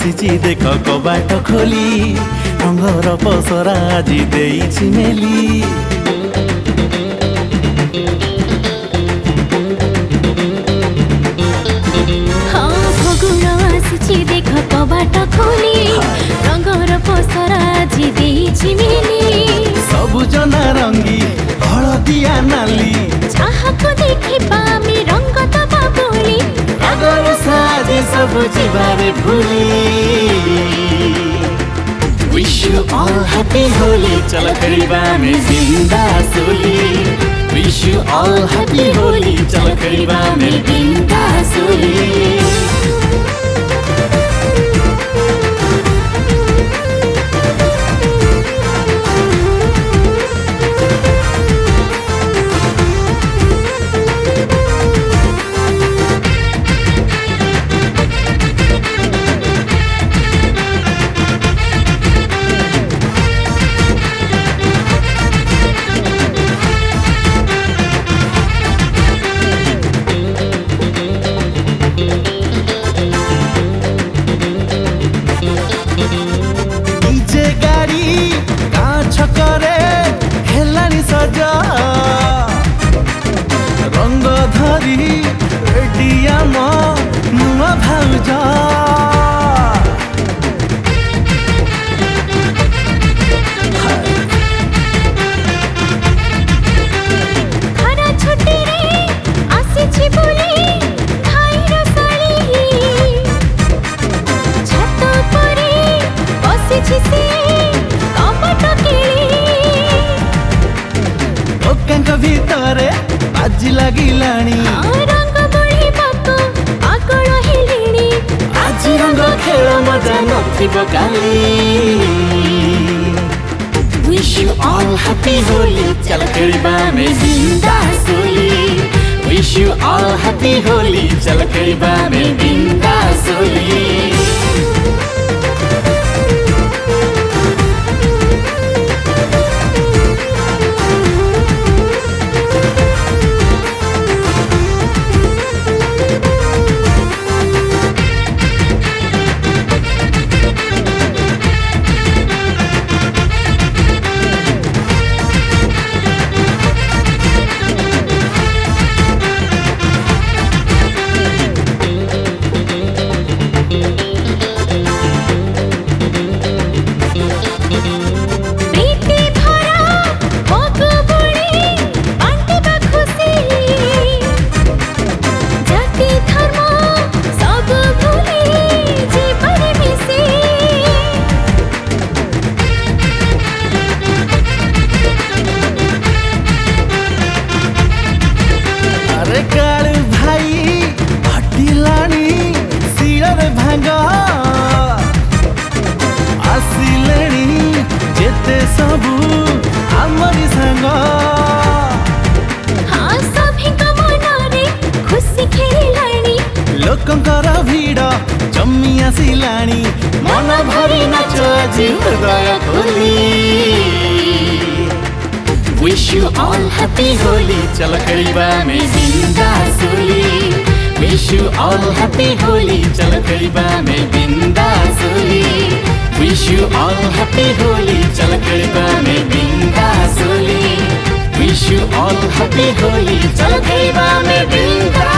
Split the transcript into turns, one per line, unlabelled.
आसीची देख कबाट खोली रंगर पसरा आजी देइछि मेली।
हाँ फगुण आसीची देख कबाट खोली रंगर पसरा आजी देइछि मेली।
सबुज नारंगी हलदिया नाली
चाहको देखि पामी रंग दबा बोली
रंगर साजे सबुज बारे भूली। Wish you all happy Holi, चल खरीबा में बिंदास Holi. Wish you all happy Holi, चल खरीबा में बिंदास होली। रंग धरी रेडियम नुआ भाउजा
खरा छुट्टी रे आसीछि बोली भाईर साली छात परे बसिछि से कपट केली।
लोकांक भितरे बाजी लागिलाणी
रंग बोली बाको पागल हेलिणी
आज रंग खेल मजा नथिबो काली। Wish you all happy Holi, चल खेलिबा में बिंदास Holi. Wish you all happy Holi, चल खेलिबा में बिंदास होली। लोकंकर भीड़ जमी आसिलाणी मन भरी नाच आजी हृदय खोली। Wish you all happy Holi, चल खेलिबा में बिंदास Holi. Wish you all happy Holi, चल खेलिबा में बिंदास Holi. Wish you all happy Holi, चल खेलिबा में बिंदास Holi. Wish you all happy Holi, चल खेलिबा में बिंदास